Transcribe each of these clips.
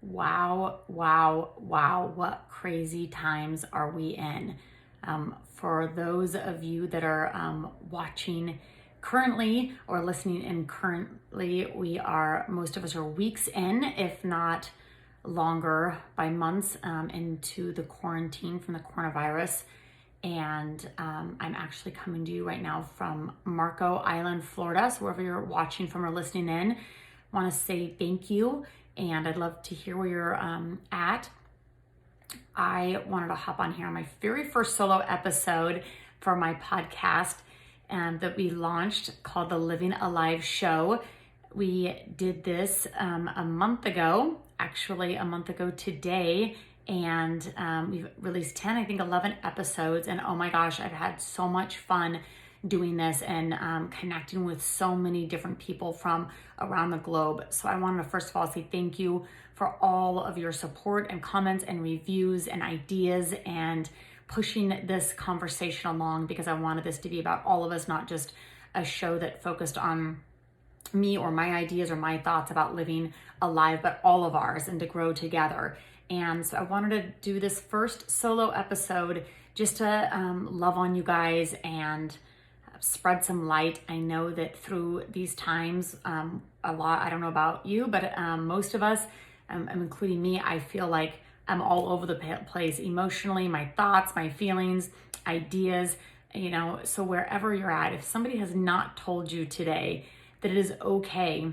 Wow, wow, wow. What crazy times are we in? For those of you that are watching currently or listening in currently, most of us are weeks in, if not longer, by months into the quarantine from the coronavirus. And I'm actually coming to you right now from Marco Island, Florida. So wherever you're watching from or listening in, I want to say thank you, and I'd love to hear where you're at. I wanted to hop on here on my very first solo episode for my podcast that we launched called the Living Alive Show. We did this a month ago, actually a month ago today, and we've released 10, I think 11 episodes, and oh my gosh, I've had so much fun doing this and connecting with so many different people from around the globe. So I wanted to first of all say thank you for all of your support and comments and reviews and ideas and pushing this conversation along, because I wanted this to be about all of us, not just a show that focused on me or my ideas or my thoughts about living alive, but all of ours, and to grow together. And so I wanted to do this first solo episode just to love on you guys and spread some light. I know that through these times, a lot, I don't know about you, but most of us, including me, I feel like I'm all over the place emotionally, my thoughts, my feelings, ideas, so wherever you're at, if somebody has not told you today that it is okay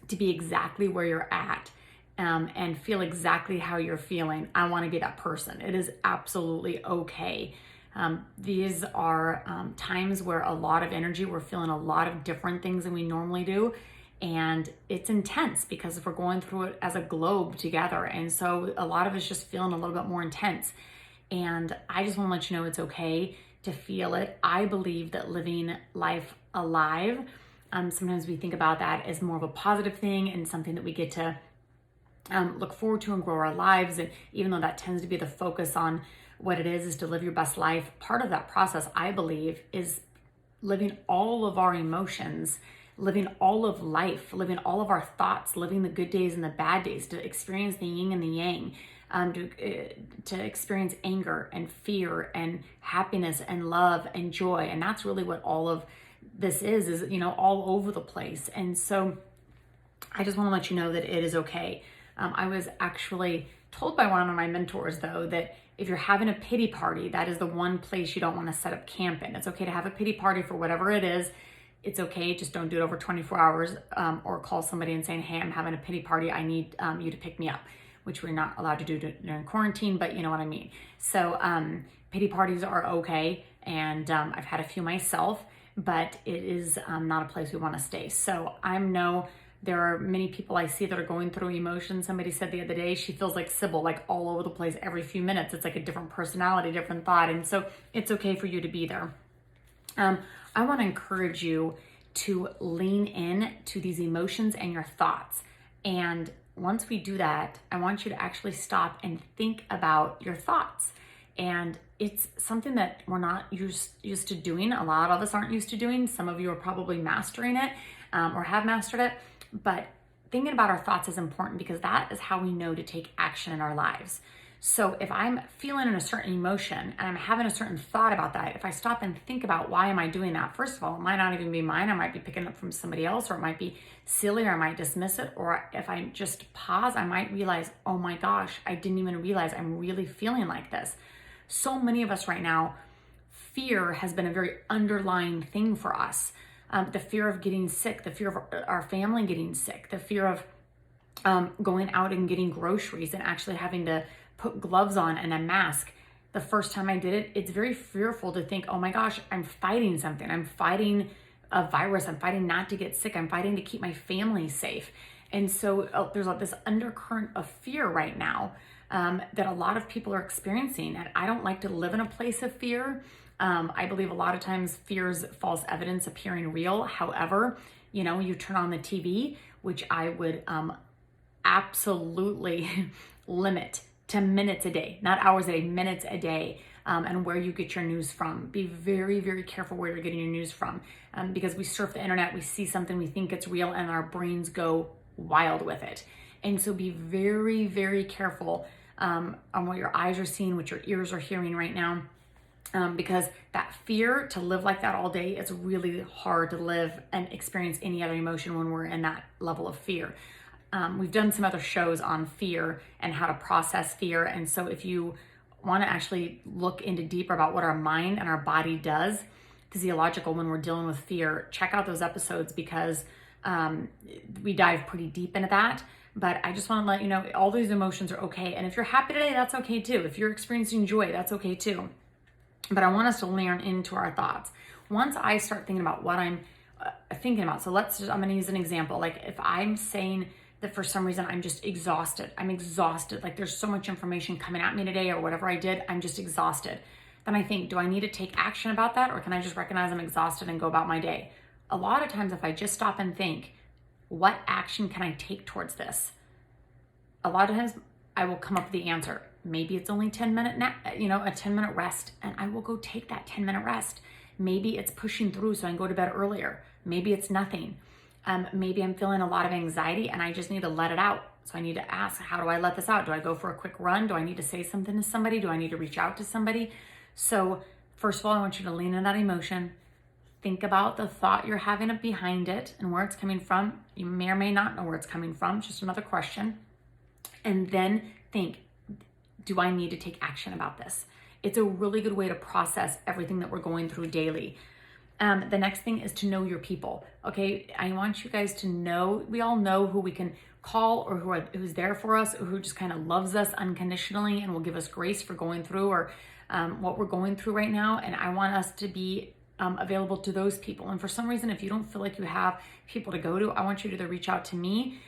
to be exactly where you're at, and feel exactly how you're feeling, I want to be that person. It is absolutely okay. These are times where a lot of energy, we're feeling a lot of different things than we normally do. And it's intense because we're going through it as a globe together. And so a lot of us just feeling a little bit more intense. And I just want to let you know it's okay to feel it. I believe that living life alive, sometimes we think about that as more of a positive thing and something that we get to look forward to and grow our lives. And even though that tends to be the focus on what it is to live your best life, part of that process, I believe, is living all of our emotions, living all of life, living all of our thoughts, living the good days and the bad days, to experience the yin and the yang, to experience anger and fear and happiness and love and joy. And that's really what all of this is, all over the place. And so I just want to let you know that it is okay. I was actually told by one of my mentors, though, that if you're having a pity party, that is the one place you don't want to set up camp in. It's okay to have a pity party for whatever it is. It's okay, just don't do it over 24 hours, or call somebody and saying, hey, I'm having a pity party, I need you to pick me up, which we're not allowed to do during quarantine, but you know what I mean. So pity parties are okay, and I've had a few myself, but it is not a place we want to stay. So I know there are many people I see that are going through emotions. Somebody said the other day, she feels like Sybil, like all over the place every few minutes. It's like a different personality, different thought. And so it's okay for you to be there. I want to encourage you to lean in to these emotions and your thoughts. And once we do that, I want you to actually stop and think about your thoughts. And it's something that we're not used to doing. A lot of us aren't used to doing. Some of you are probably mastering it, or have mastered it. But thinking about our thoughts is important, because that is how we know to take action in our lives. So if I'm feeling a certain emotion and I'm having a certain thought about that, if I stop and think about why am I doing that, first of all, it might not even be mine. I might be picking it up from somebody else, or it might be silly, or I might dismiss it. Or if I just pause, I might realize, oh my gosh, I didn't even realize I'm really feeling like this. So many of us right now, fear has been a very underlying thing for us. The fear of getting sick, the fear of our family getting sick, the fear of going out and getting groceries and actually having to put gloves on and a mask. The first time I did it, it's very fearful to think, oh my gosh, I'm fighting something. I'm fighting a virus. I'm fighting not to get sick. I'm fighting to keep my family safe. And so there's this undercurrent of fear right now that a lot of people are experiencing. And I don't like to live in a place of fear. I believe a lot of times fear's false evidence appearing real. However, you turn on the TV, which I would absolutely limit to minutes a day, not hours a day, minutes a day, and where you get your news from. Be very, very careful where you're getting your news from, because we surf the internet, we see something, we think it's real, and our brains go wild with it. And so be very, very careful on what your eyes are seeing, what your ears are hearing right now. Because that fear, to live like that all day, it's really hard to live and experience any other emotion when we're in that level of fear. We've done some other shows on fear and how to process fear. And so if you want to actually look into deeper about what our mind and our body does physiological when we're dealing with fear, check out those episodes, because we dive pretty deep into that. But I just want to let you know, all these emotions are okay. And if you're happy today, that's okay too. If you're experiencing joy, that's okay too. But I want us to lean into our thoughts. Once I start thinking about what I'm thinking about, so I'm going to use an example. Like if I'm saying that for some reason I'm just exhausted, like there's so much information coming at me today, or whatever I did, I'm just exhausted. Then I think, do I need to take action about that, or can I just recognize I'm exhausted and go about my day? A lot of times if I just stop and think, what action can I take towards this? A lot of times I will come up with the answer. Maybe it's only 10-minute a 10-minute rest, and I will go take that 10-minute rest. Maybe it's pushing through so I can go to bed earlier. Maybe it's nothing. Maybe I'm feeling a lot of anxiety and I just need to let it out. So I need to ask, how do I let this out? Do I go for a quick run? Do I need to say something to somebody? Do I need to reach out to somebody? So first of all, I want you to lean in that emotion. Think about the thought you're having behind it and where it's coming from. You may or may not know where it's coming from. It's just another question. And then think, do I need to take action about this? It's a really good way to process everything that we're going through daily. The next thing is to know your people. Okay, I want you guys to know, we all know who we can call, or who's there for us, or who just kind of loves us unconditionally and will give us grace for going through, or what we're going through right now. And I want us to be available to those people. And for some reason, if you don't feel like you have people to go to, I want you to reach out to me.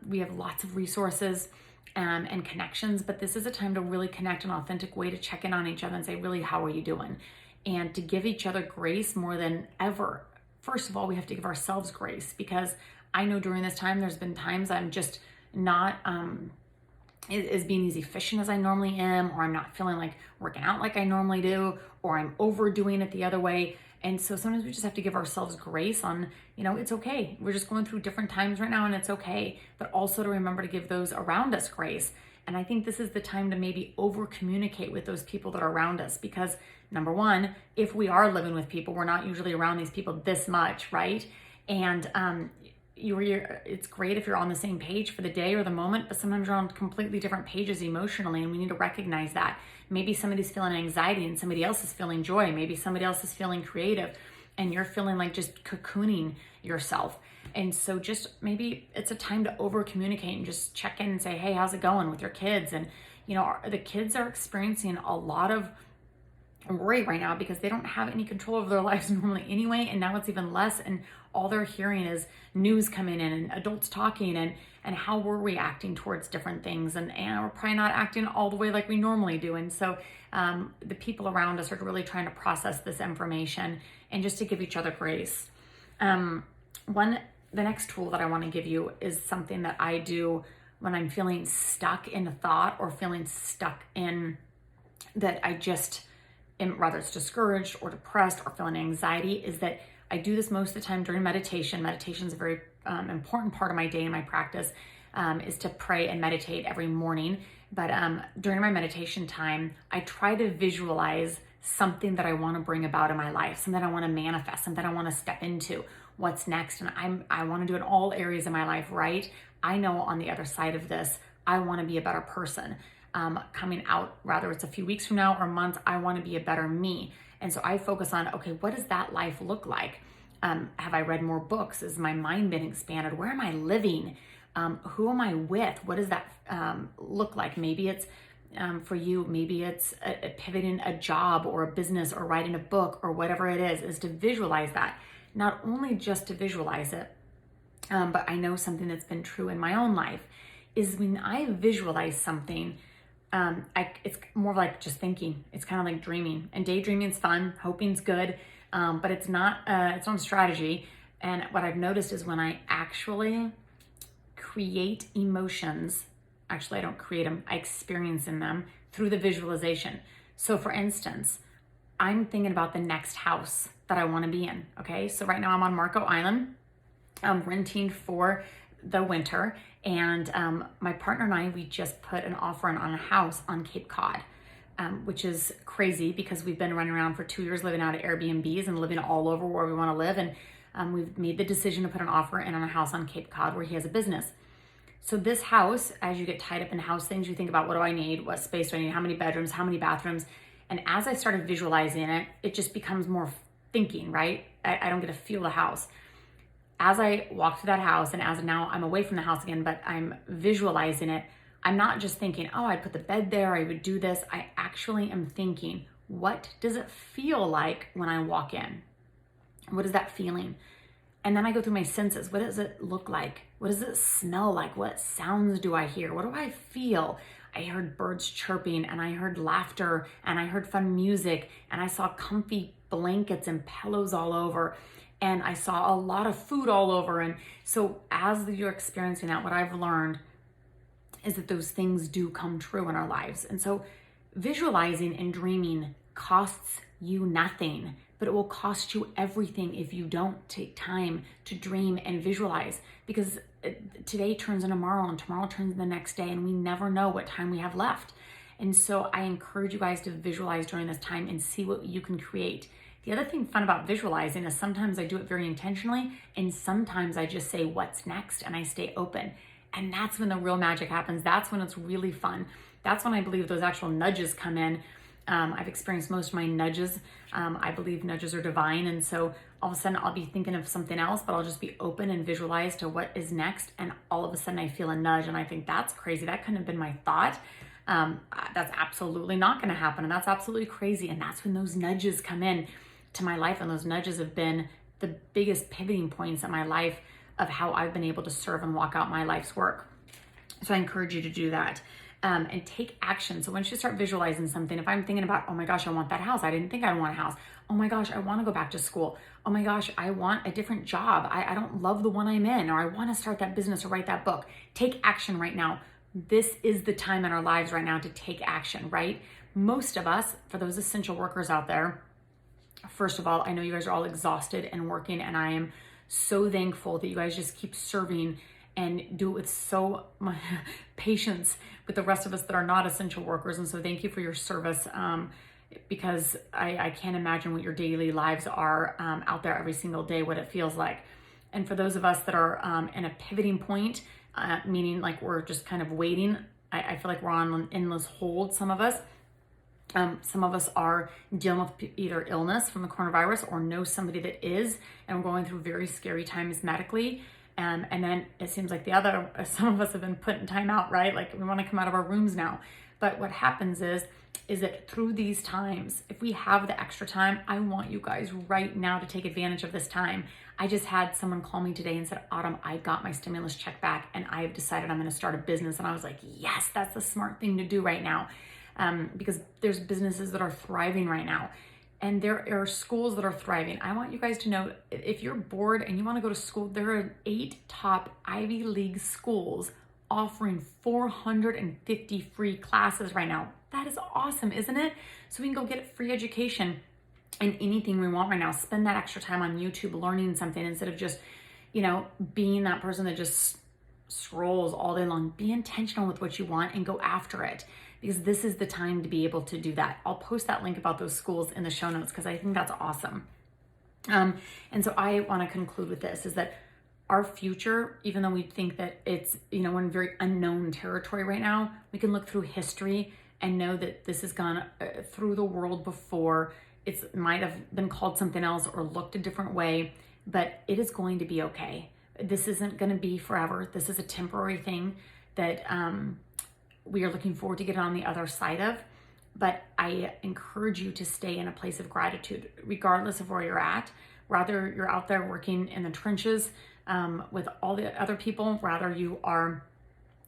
We have lots of resources and connections, but this is a time to really connect in an authentic way, to check in on each other and say, really, how are you doing? And to give each other grace more than ever. First of all, we have to give ourselves grace, because I know during this time, there's been times I'm just not is being as efficient as I normally am, or I'm not feeling like working out like I normally do, or I'm overdoing it the other way. And so sometimes we just have to give ourselves grace on, it's okay. We're just going through different times right now, and it's okay. But also to remember to give those around us grace. And I think this is the time to maybe over communicate with those people that are around us, because number one, if we are living with people, we're not usually around these people this much, right? And it's great if you're on the same page for the day or the moment, but sometimes you're on completely different pages emotionally, and we need to recognize that. Maybe somebody's feeling anxiety and somebody else is feeling joy. Maybe somebody else is feeling creative and you're feeling like just cocooning yourself. And so just maybe it's a time to over communicate and just check in and say, hey, how's it going with your kids? And the kids are experiencing a lot of worry right now, because they don't have any control over their lives normally anyway, and now it's even less, and all they're hearing is news coming in and adults talking and how we're reacting towards different things, and we're probably not acting all the way like we normally do. And so the people around us are really trying to process this information and just to give each other grace. The next tool that I want to give you is something that I do when I'm feeling stuck in a thought, or feeling stuck in that I just whether it's discouraged or depressed or feeling anxiety, is that I do this most of the time during meditation. Meditation is a very important part of my day and my practice, is to pray and meditate every morning. But during my meditation time, I try to visualize something that I want to bring about in my life, something I want to manifest, something I want to step into, what's next. And I want to do it in all areas of my life, right? I know on the other side of this, I want to be a better person. Coming out, whether it's a few weeks from now or months, I want to be a better me. And so I focus on, okay, what does that life look like? Have I read more books? Has my mind been expanded? Where am I living? Who am I with? What does that look like? Maybe it's for you, maybe it's pivoting a job or a business or writing a book or whatever it is to visualize that. Not only just to visualize it, but I know something that's been true in my own life is when I visualize something, it's more like just thinking. It's kind of like dreaming, and daydreaming's fun, hoping's good, but it's not its own strategy. And what I've noticed is when I actually create emotions, actually I don't create them, I experience in them through the visualization. So for instance, I'm thinking about the next house that I want to be in. Okay, so right now I'm on Marco Island. I'm renting for the winter, and my partner and I, we just put an offer in on a house on Cape Cod, which is crazy because we've been running around for 2 years living out of Airbnbs and living all over where we want to live. And we've made the decision to put an offer in on a house on Cape Cod where he has a business. So this house, as you get tied up in house things, you think about, what do I need? What space do I need? How many bedrooms? How many bathrooms? And as I started visualizing it, it just becomes more thinking, right? I don't get to feel the house. As I walk through that house, and as now I'm away from the house again, but I'm visualizing it, I'm not just thinking, oh, I'd put the bed there, I would do this. I actually am thinking, what does it feel like when I walk in? What is that feeling? And then I go through my senses. What does it look like? What does it smell like? What sounds do I hear? What do I feel? I heard birds chirping, and I heard laughter, and I heard fun music, and I saw comfy blankets and pillows all over, and I saw a lot of food all over. And so as you're experiencing that, what I've learned is that those things do come true in our lives. And so visualizing and dreaming costs you nothing, but it will cost you everything if you don't take time to dream and visualize, because today turns into tomorrow, and tomorrow turns into the next day, and we never know what time we have left. And so I encourage you guys to visualize during this time and see what you can create. The other thing fun about visualizing is sometimes I do it very intentionally, and sometimes I just say, what's next? And I stay open. And that's when the real magic happens. That's when it's really fun. That's when I believe those actual nudges come in. I've experienced most of my nudges. I believe nudges are divine. And so all of a sudden I'll be thinking of something else, but I'll just be open and visualize to what is next. And all of a sudden I feel a nudge, and I think that's crazy. That couldn't have been my thought. That's absolutely not going to happen. And that's absolutely crazy. And that's when those nudges come in to my life. And those nudges have been the biggest pivoting points in my life of how I've been able to serve and walk out my life's work. So I encourage you to do that. And take action. So once you start visualizing something, if I'm thinking about, oh my gosh, I want that house. I didn't think I'd want a house. Oh my gosh, I want to go back to school. Oh my gosh, I want a different job. I don't love the one I'm in, or I want to start that business or write that book. Take action right now. This is the time in our lives right now to take action, right? Most of us, for those essential workers out there, first of all, I know you guys are all exhausted and working, and I am so thankful that you guys just keep serving and do it with so much patience with the rest of us that are not essential workers. And so thank you for your service, because I can't imagine what your daily lives are out there every single day, what it feels like. And for those of us that are in a pivoting point, meaning like we're just kind of waiting, I feel like we're on an endless hold, some of us. Some of us are dealing with either illness from the coronavirus or know somebody that is, and we're going through very scary times medically. And then it seems like some of us have been put in time out, right? Like we want to come out of our rooms now. But what happens is that through these times, if we have the extra time, I want you guys right now to take advantage of this time. I just had someone call me today and said, Autumn, I got my stimulus check back and I've decided I'm going to start a business. And I was like, yes, that's the smart thing to do right now. Because there's businesses that are thriving right now. And there are schools that are thriving. I want you guys to know, if you're bored and you want to go to school, there are 8 top Ivy League schools offering 450 free classes right now. That is awesome, isn't it? So we can go get free education in anything we want right now. Spend that extra time on YouTube learning something instead of just, being that person that just scrolls all day long. Be intentional with what you want and go after it, because this is the time to be able to do that. I'll post that link about those schools in the show notes because I think that's awesome. And so I want to conclude with this, is that our future, even though we think that it's, we're in very unknown territory right now, we can look through history and know that this has gone through the world before. It might have been called something else or looked a different way, but it is going to be okay. This isn't going to be forever. This is a temporary thing that we are looking forward to get on the other side of. But I encourage you to stay in a place of gratitude, regardless of where you're at. Rather you're out there working in the trenches with all the other people, rather you are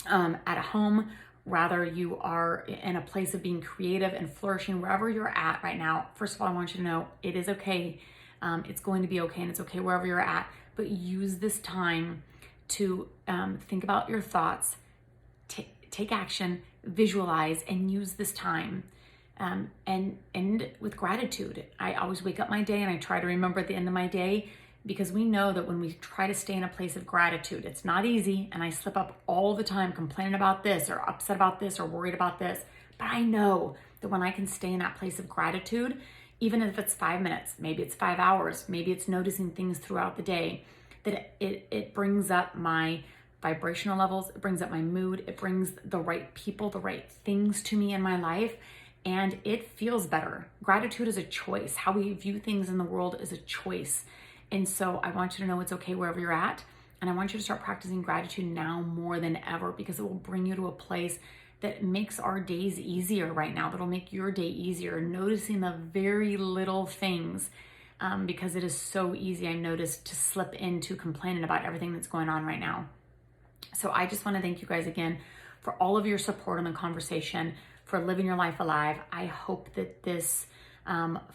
at a home, rather you are in a place of being creative and flourishing, wherever you're at right now. First of all, I want you to know it is okay. It's going to be okay, and it's okay wherever you're at. But use this time to think about your thoughts, take action, visualize, and use this time. And with gratitude. I always wake up my day and I try to remember at the end of my day because we know that when we try to stay in a place of gratitude, it's not easy. And I slip up all the time complaining about this or upset about this or worried about this. But I know that when I can stay in that place of gratitude, even if it's 5 minutes, maybe it's 5 hours, maybe it's noticing things throughout the day, that it brings up my vibrational levels, it brings up my mood, it brings the right people, the right things to me in my life, and it feels better. Gratitude is a choice. How we view things in the world is a choice. And so I want you to know it's okay wherever you're at. And I want you to start practicing gratitude now more than ever, because it will bring you to a place that makes our days easier right now, that'll make your day easier, noticing the very little things, because it is so easy, I've noticed, to slip into complaining about everything that's going on right now. So I just want to thank you guys again for all of your support on the conversation, for living your life alive. I hope that this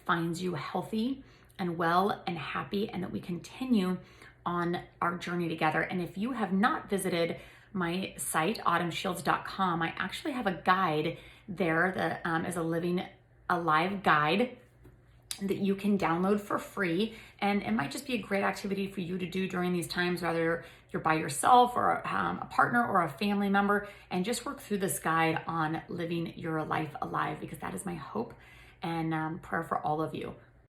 finds you healthy and well and happy, and that we continue on our journey together. And if you have not visited my site, autumnshields.com, I actually have a guide there that is a living alive guide that you can download for free. And it might just be a great activity for you to do during these times, whether you're by yourself or a partner or a family member, and just work through this guide on living your life alive, because that is my hope and prayer for all of you.